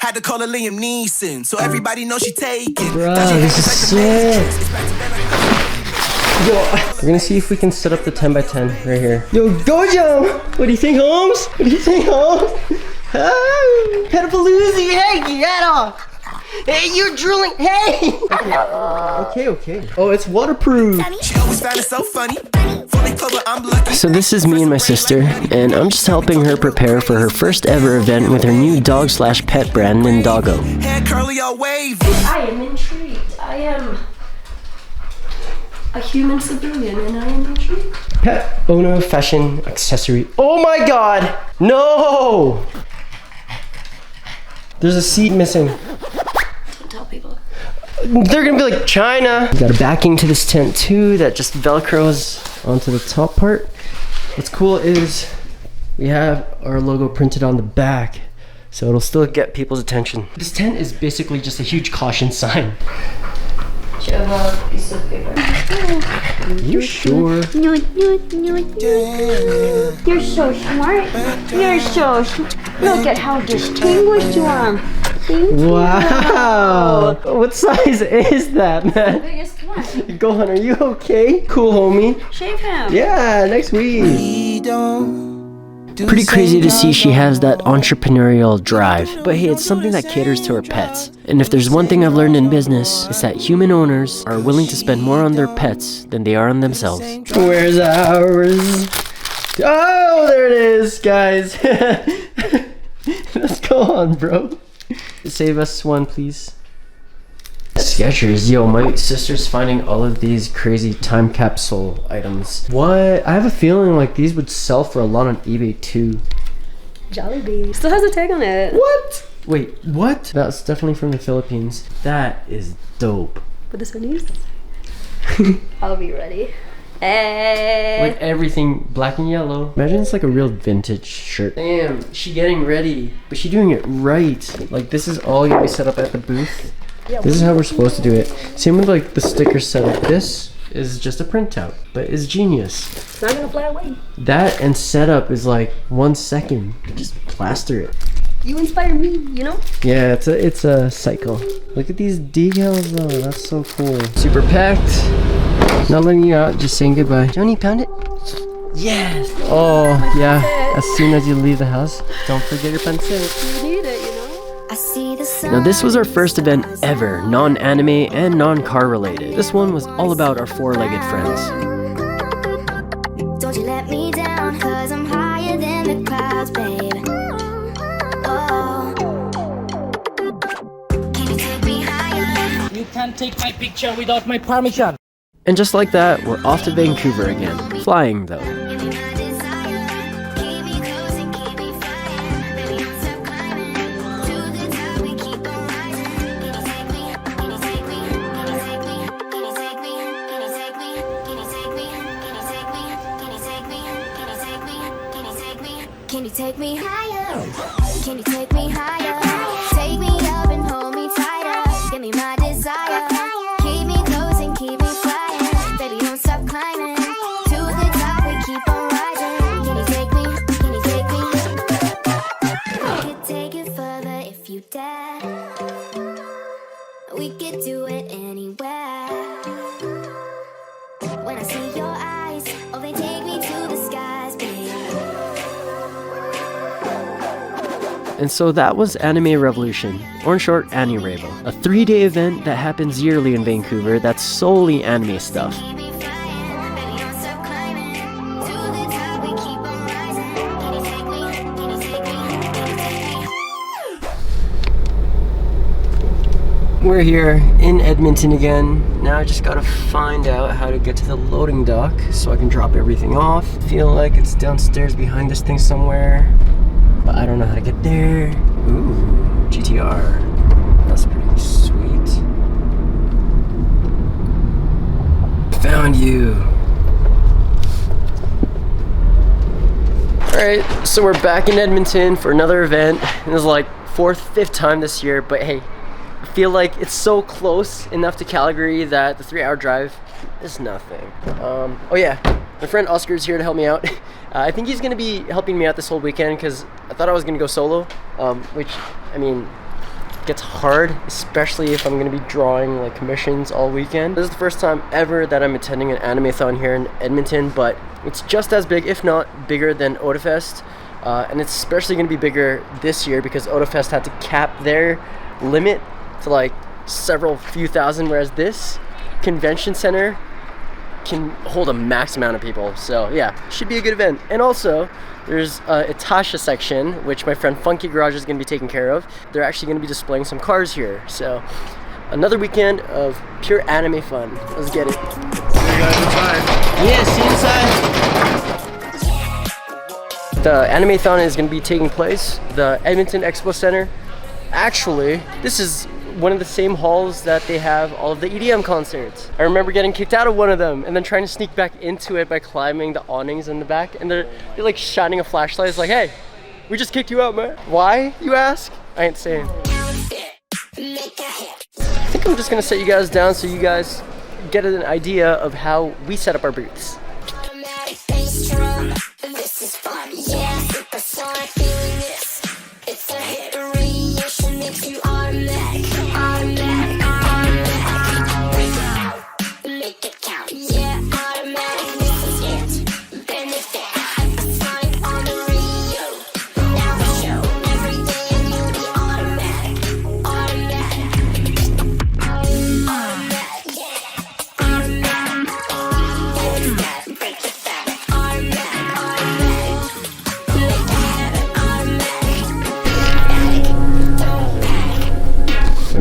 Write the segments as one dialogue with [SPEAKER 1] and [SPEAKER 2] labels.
[SPEAKER 1] Had to call her Liam Neeson, so everybody knows she taking.
[SPEAKER 2] Bro, this is sick. Yo, we're gonna see if we can set up the 10x10 right here. Yo, Gojo! What do you think, Holmes? What do you think, Holmes? Oh, Pedapalooza, hey, get off! Hey, you're drooling, hey! Okay. Oh, it's waterproof.
[SPEAKER 1] She always found it so funny.
[SPEAKER 2] So this is me and my sister, and I'm just helping her prepare for her first ever event with her new dog/pet brand, Ninjago.
[SPEAKER 3] I am intrigued. I am a human civilian, and I am intrigued.
[SPEAKER 2] Pet owner fashion accessory. Oh my god! No! There's a seat missing.
[SPEAKER 3] Don't tell people.
[SPEAKER 2] They're gonna be like China. We got a backing to this tent too that just velcros onto the top part. What's cool is we have our logo printed on the back, so it'll still get people's attention. This tent is basically just a huge caution sign.
[SPEAKER 3] Do you have a piece of paper?
[SPEAKER 2] You sure?
[SPEAKER 4] You're so smart. You're so smart. Look at how distinguished you are. Thank you.
[SPEAKER 2] Wow! What size is that, man?
[SPEAKER 4] The biggest one.
[SPEAKER 2] Gohan, are you okay? Cool, homie.
[SPEAKER 4] Shave him.
[SPEAKER 2] Yeah, next week. Pretty crazy to see she has that entrepreneurial drive. But hey, it's something that caters to her pets. And if there's one thing I've learned in business, it's that human owners are willing to spend more on their pets than they are on themselves. Where's ours? Oh, there it is, guys. Let's go on, bro. Save us one, please. Skechers. Yo, my sister's finding all of these crazy time capsule items. What? I have a feeling like these would sell for a lot on eBay too.
[SPEAKER 3] Jollibee. Still has a tag on it.
[SPEAKER 2] What? Wait, what? That's definitely from the Philippines. That is dope.
[SPEAKER 3] But this one is. I'll be ready. Hey.
[SPEAKER 2] Like everything black and yellow. Imagine it's like a real vintage shirt. Damn, she getting ready, but she doing it right. Like this is all gonna be set up at the booth.
[SPEAKER 3] Yeah,
[SPEAKER 2] this is how we're supposed to do it. Same with like the sticker setup. This is just a printout, but it's genius.
[SPEAKER 3] It's not gonna fly away.
[SPEAKER 2] That and setup is like 1 second. Just plaster it.
[SPEAKER 3] You inspire me, you know?
[SPEAKER 2] Yeah, it's a cycle. Look at these decals though. That's so cool. Super packed. Not letting you out, just saying goodbye. Johnny, pound it. Yes. Oh yeah. As soon as you leave the house, don't forget your pancit.
[SPEAKER 3] You need it, you know?
[SPEAKER 2] Now this was our first event ever, non-anime and non-car related. This one was all about our four-legged friends.
[SPEAKER 5] Don't you let me down, 'cause I'm higher than the clouds, babe. Can you take me higher?
[SPEAKER 6] You can't take my picture without my permission.
[SPEAKER 2] And just like that, we're off to Vancouver again. Flying though.
[SPEAKER 5] Can you take me higher? Can you take me higher? Take me up and hold me tighter. Give me my desire. Keep me close and keep me flying. Baby, don't stop climbing. To the top, we keep on rising. Can you take me? Can you take me? We could take it further if you dare. We could do it anywhere. When I see your eyes, oh, they take me to the skies, baby.
[SPEAKER 2] And so that was Anime Revolution, or in short, Ani-Ravo, a 3-day event that happens yearly in Vancouver that's solely anime stuff. We're here in Edmonton again. Now I just gotta find out how to get to the loading dock so I can drop everything off. Feel like it's downstairs behind this thing somewhere, but I don't know how to get there. Ooh, GTR. That's pretty sweet. Found you. Alright, so we're back in Edmonton for another event. This is like 4th, 5th time this year, but hey, I feel like it's so close enough to Calgary that the 3-hour drive is nothing. Oh yeah, my friend Oscar's here to help me out. I think he's gonna be helping me out this whole weekend because I thought I was gonna go solo, which, I mean, gets hard, especially if I'm gonna be drawing like commissions all weekend. This is the first time ever that I'm attending an Animathon here in Edmonton, but it's just as big, if not bigger, than Otafest. And it's especially gonna be bigger this year because Otafest had to cap their limit to like several few thousand, whereas this convention center can hold a max amount of people. So yeah, should be a good event. And also there's a Itasha section, which my friend Funky Garage is going to be taking care of. They're actually going to be displaying some cars here. So another weekend of pure anime fun. Let's get it.
[SPEAKER 7] See you guys inside.
[SPEAKER 2] Yeah, see you inside. The Animathon is going to be taking place, the Edmonton Expo Center. Actually, this is one of the same halls that they have all of the EDM concerts. I remember getting kicked out of one of them and then trying to sneak back into it by climbing the awnings in the back, and they're like shining a flashlight. It's like, hey, we just kicked you out, man. Why, you ask? I ain't saying. I think I'm just gonna set you guys down so you guys get an idea of how we set up our booths.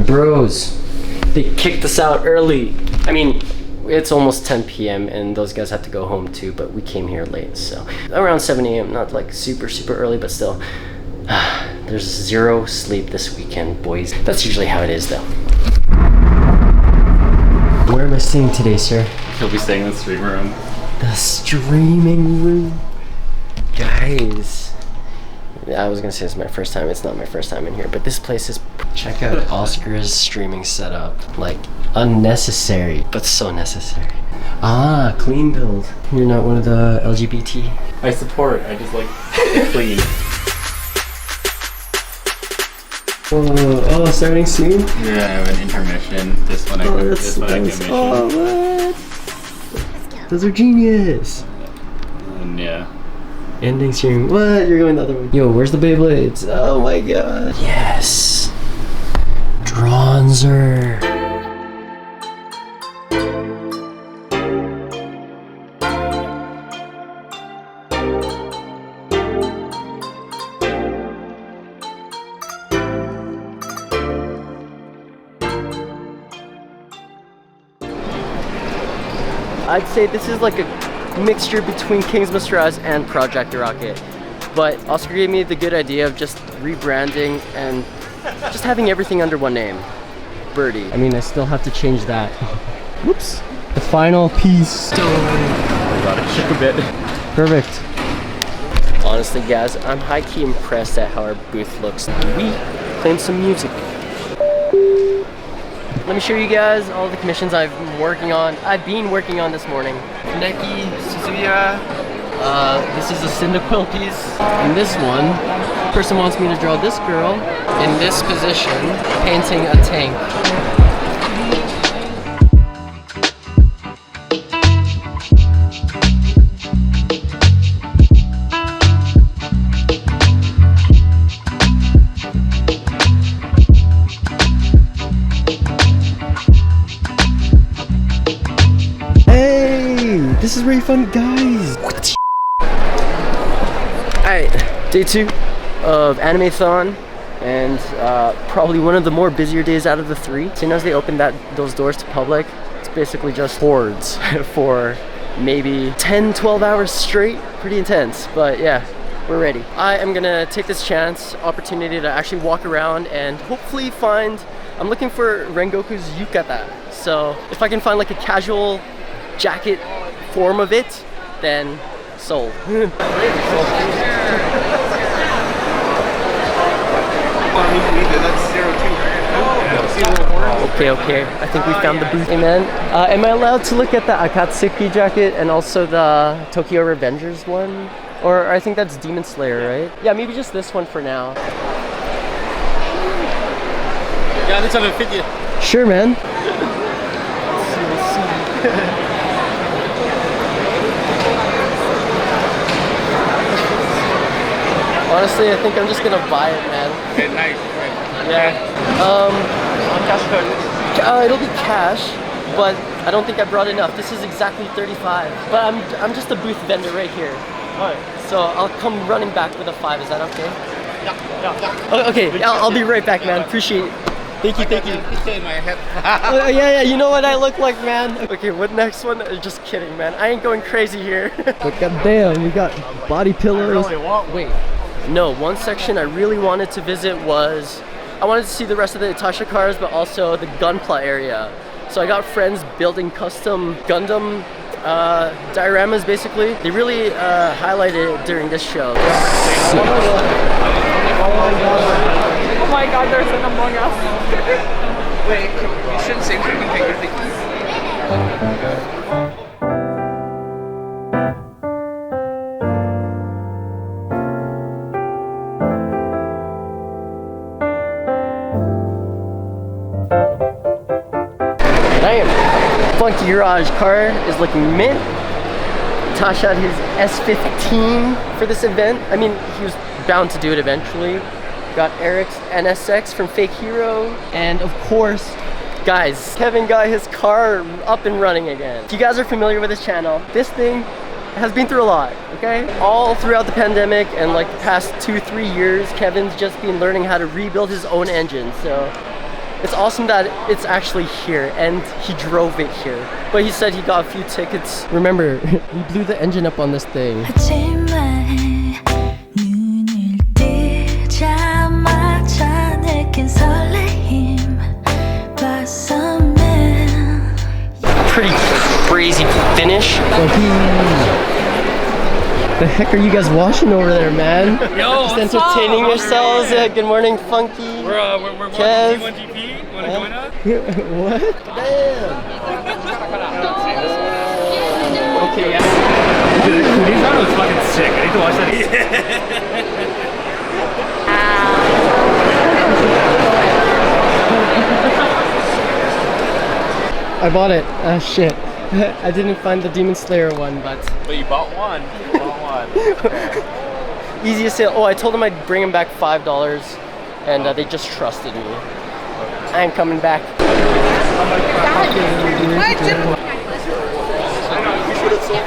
[SPEAKER 2] Bros, they kicked us out early. I mean, it's almost 10 p.m. and those guys have to go home too, but we came here late, so around 7 a.m. Not like super early, but still. There's zero sleep this weekend, boys. That's usually how it is, though. Where am I staying today, sir?
[SPEAKER 7] He'll be staying in the stream room.
[SPEAKER 2] The streaming room, guys. I was gonna say it's my first time. It's not my first time in here, but this place is. Check out Oscar's streaming setup. Like, unnecessary, but so necessary. Ah, clean build. You're not one of the LGBT.
[SPEAKER 7] I support. I just like clean.
[SPEAKER 2] Oh, starting soon?
[SPEAKER 7] Yeah, I have an intermission. This one I commissioned.
[SPEAKER 2] Oh, what? Those are genius.
[SPEAKER 7] And yeah.
[SPEAKER 2] Ending stream. What? You're going the other way. Yo, where's the Beyblades? Oh my god. Yes. Dronzer. I'd say this is like a mixture between King's Mistras and Project Rocket, but Oscar gave me the good idea of just rebranding and just having everything under one name. Birdy. I mean, I still have to change that. Whoops. The final piece.
[SPEAKER 7] Gotta shook a bit.
[SPEAKER 2] Perfect. Honestly, guys, I'm high-key impressed at how our booth looks. We claim some music. Let me show you guys all the commissions I've been working on this morning. Neki, Suzuya, this is a Cyndaquil piece. And this one, person wants me to draw this girl in this position, painting a tank. This is really fun, guys. Alright, day 2 of Animathon, and probably one of the more busier days out of the 3. As soon as they open those doors to public, it's basically just hordes for maybe 10-12 hours straight. Pretty intense, but yeah, we're ready. I am gonna take this opportunity to actually walk around and hopefully find. I'm looking for Rengoku's yukata. So if I can find like a casual jacket form of it, then sold. Okay, I think we found the booth. Hey man, am I allowed to look at the Akatsuki jacket and also the Tokyo Revengers one? Or I think that's Demon Slayer, right? Yeah, maybe just this one for now.
[SPEAKER 7] Yeah, this one will fit you.
[SPEAKER 2] Sure, man. Honestly, I think I'm just gonna buy it, man.
[SPEAKER 7] Okay, nice.
[SPEAKER 2] Yeah.
[SPEAKER 7] Cash card.
[SPEAKER 2] It'll be cash, but I don't think I brought enough. This is exactly 35. But I'm just a booth vendor right here.
[SPEAKER 7] Alright.
[SPEAKER 2] So I'll come running back with a 5. Is that okay?
[SPEAKER 7] Yeah.
[SPEAKER 2] Okay, I'll be right back, man. Appreciate it. Thank you, thank you.
[SPEAKER 7] In my head.
[SPEAKER 2] Yeah, you know what I look like, man. Okay, what next one? Just kidding, man. I ain't going crazy here. But goddamn, we got body pillows. Wait. No, one section I really wanted to visit was, I wanted to see the rest of the Itasha cars, but also the Gunpla area. So I got friends building custom Gundam dioramas, basically. They really highlighted it during this show.
[SPEAKER 8] Oh my god, there's an Among Us.
[SPEAKER 7] Wait, you shouldn't say freaking thing. You're thinking.
[SPEAKER 2] Damn. Funky Garage car is looking mint. Tasha had his S15 for this event. I mean, he was bound to do it eventually. Got Eric's NSX from Fake Hero. And of course, guys, Kevin got his car up and running again. If you guys are familiar with his channel, this thing has been through a lot, okay? All throughout the pandemic and like the past 2-3 years, Kevin's just been learning how to rebuild his own engine. So it's awesome that it's actually here and he drove it here. But he said he got a few tickets. Remember, he blew the engine up on this thing. Pretty crazy finish. The heck are you guys watching over there, man?
[SPEAKER 7] Yo,
[SPEAKER 2] just entertaining yourselves. Good morning, Funky.
[SPEAKER 7] We're
[SPEAKER 2] Kev.
[SPEAKER 7] watching T1GP. Wanna join us?
[SPEAKER 2] What? Damn. Okay, yeah.
[SPEAKER 7] Dude, that was fucking sick. I need to watch that again.
[SPEAKER 2] I bought it. Shit. I didn't find the Demon Slayer one, but
[SPEAKER 7] you bought one. You bought one. Okay.
[SPEAKER 2] Easiest sale. Oh, I told them I'd bring them back $5, and they just trusted me. I ain't coming back.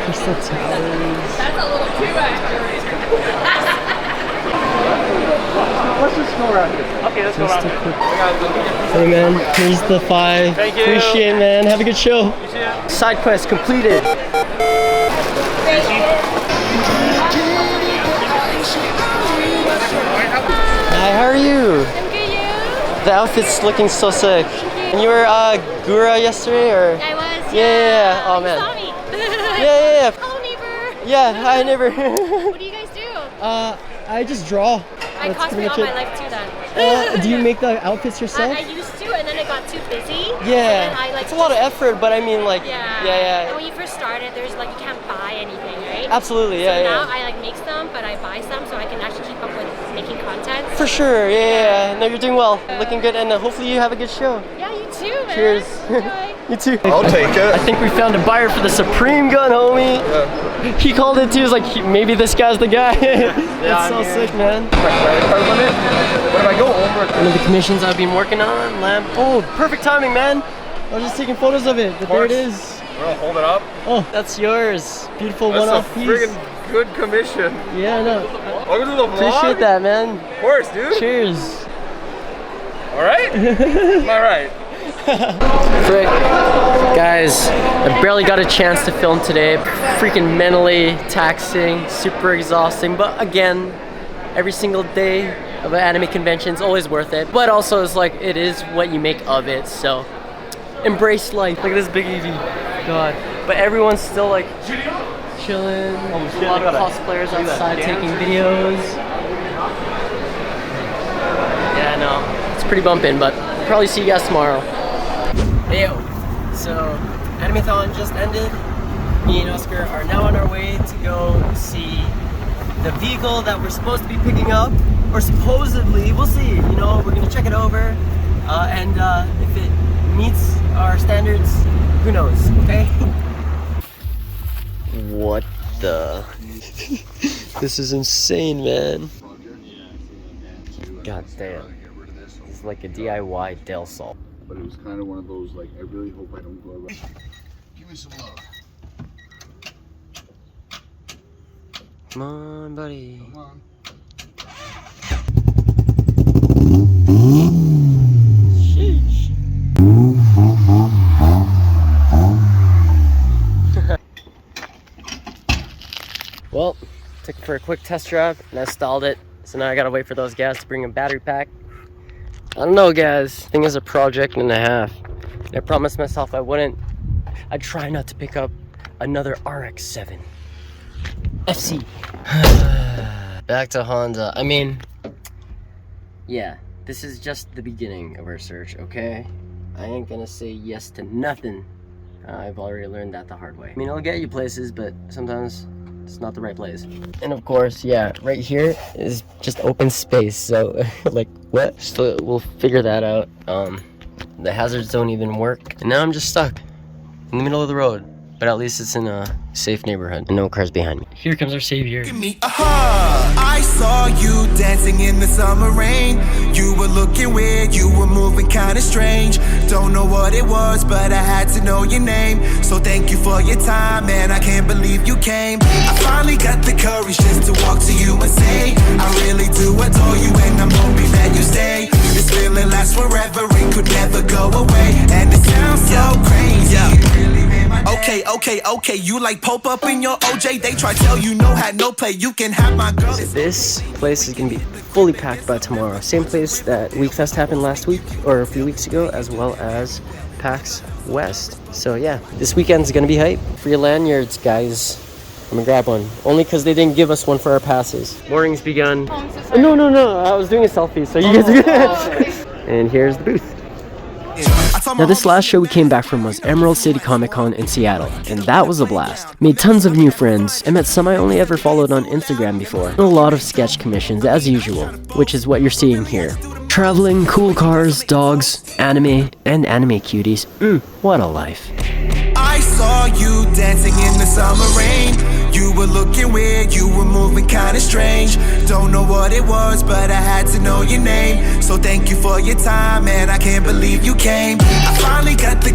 [SPEAKER 2] Crystal Towers.
[SPEAKER 7] Let's just go around here. Okay, let's go around here.
[SPEAKER 2] Hey man, here's the 5.
[SPEAKER 7] Thank you.
[SPEAKER 2] Appreciate it, man. Have a good show.
[SPEAKER 7] You see it?
[SPEAKER 2] Side quest completed. Hi, how are you?
[SPEAKER 8] I'm good, you?
[SPEAKER 2] The outfit's looking so sick. And you were Gura yesterday, or?
[SPEAKER 8] I was,
[SPEAKER 2] Yeah. Oh man.
[SPEAKER 8] You saw me.
[SPEAKER 2] Yeah.
[SPEAKER 8] Hello, neighbor.
[SPEAKER 2] Yeah. Hi, neighbor.
[SPEAKER 8] What do you guys do?
[SPEAKER 2] I just draw.
[SPEAKER 8] I
[SPEAKER 2] That's
[SPEAKER 8] cosplay
[SPEAKER 2] pretty
[SPEAKER 8] all
[SPEAKER 2] much
[SPEAKER 8] my
[SPEAKER 2] it.
[SPEAKER 8] life too then.
[SPEAKER 2] Do you make the outfits yourself?
[SPEAKER 8] I used to, and then I got too busy.
[SPEAKER 2] Yeah.
[SPEAKER 8] And then I, like,
[SPEAKER 2] It's a lot of effort, but I mean, like,
[SPEAKER 8] And
[SPEAKER 2] yeah.
[SPEAKER 8] when you first started, there's like you can't buy anything, right?
[SPEAKER 2] Absolutely,
[SPEAKER 8] So
[SPEAKER 2] yeah.
[SPEAKER 8] now I like make some, but I buy some so I can actually keep up with making content.
[SPEAKER 2] For sure, yeah. No, you're doing well. Looking good, and hopefully you have a good show.
[SPEAKER 8] Yeah, you too, man.
[SPEAKER 2] Cheers.
[SPEAKER 8] Enjoy.
[SPEAKER 2] You too.
[SPEAKER 9] I'll take it.
[SPEAKER 2] I think we found a buyer for the Supreme gun, homie. He called it too. He was like, maybe this guy's the guy. That's so sick, man.
[SPEAKER 9] What if I go over?
[SPEAKER 2] One of the commissions I've been working on, lamp. Oh, perfect timing, man. I was just taking photos of it, but there it is.
[SPEAKER 9] We're gonna hold it up.
[SPEAKER 2] Oh, that's yours. Beautiful
[SPEAKER 9] That's
[SPEAKER 2] one-off
[SPEAKER 9] a
[SPEAKER 2] piece.
[SPEAKER 9] friggin' good commission.
[SPEAKER 2] Yeah, no.
[SPEAKER 9] Welcome to the vlog.
[SPEAKER 2] Appreciate that, man.
[SPEAKER 9] Of course, dude.
[SPEAKER 2] Cheers.
[SPEAKER 9] All right. Am I right?
[SPEAKER 2] Frick. Guys, I barely got a chance to film today. Freaking mentally taxing, super exhausting, but again, every single day of an anime convention is always worth it. But also it's like, it is what you make of it, so embrace life. Look at this big EV. God. But everyone's still like chilling. A lot of cosplayers outside taking videos. Yeah, no, it's pretty bumping, but I'll probably see you guys tomorrow. Hey, so Animathon just ended. Me and Oscar are now on our way to go see the vehicle that we're supposed to be picking up, or supposedly, we'll see, you know, we're gonna check it over. And if it meets our standards, who knows, okay? What the? This is insane, man. God damn. It's like a DIY Del Sol.
[SPEAKER 10] But it was kind of one of those, like, I really hope I don't go around. Give me some love.
[SPEAKER 2] Come on, buddy.
[SPEAKER 10] Come on.
[SPEAKER 2] Sheesh. Well, took it for a quick test drive and I stalled it. So now I gotta wait for those guys to bring a battery pack. I don't know, guys. I think it's a project and a half. I promised myself I'd try not to pick up another RX-7 FC. Back to Honda. I mean, yeah, this is just the beginning of our search, okay? I ain't gonna say yes to nothing. I've already learned that the hard way. I mean, it'll get you places, but sometimes it's not the right place. And of course, yeah, right here is just open space. So, like, what? So we'll figure that out. The hazards don't even work. And now I'm just stuck in the middle of the road. But at least it's in a safe neighborhood and no cars behind me. Here comes our savior.
[SPEAKER 1] Give me a hug. I saw you dancing in the summer rain. You were looking weird, you were moving kinda strange. Don't know what it was, but I had to know your name. So thank you for your time, man, I can't believe you came. I finally got the courage just to walk to you and say I really do adore you and I'm hoping that you stay. This feeling lasts forever, it could never go away. And it sounds so crazy. Okay, you like Pope up in your OJ. They try tell you no had no play, you can have my girl.
[SPEAKER 2] This place is gonna be fully packed by tomorrow. Same place that Weekfest happened last week, or a few weeks ago, as well as PAX West. So yeah, this weekend's gonna be hype. Free lanyards, guys. I'm gonna grab one. Only because they didn't give us one for our passes. Morning's begun. Oh, no, I was doing a selfie, so you guys are good. And here's the booth. Now this last show we came back from was Emerald City Comic Con in Seattle, and that was a blast. Made tons of new friends, and met some I only ever followed on Instagram before. And a lot of sketch commissions as usual, which is what you're seeing here. Traveling, cool cars, dogs, anime, and anime cuties. What a life.
[SPEAKER 1] I saw you dancing in the summer rain. You were looking weird, you were moving kinda strange. Don't know what it was, but I had to know your name. So thank you for your time, man, I can't believe you came. I finally got the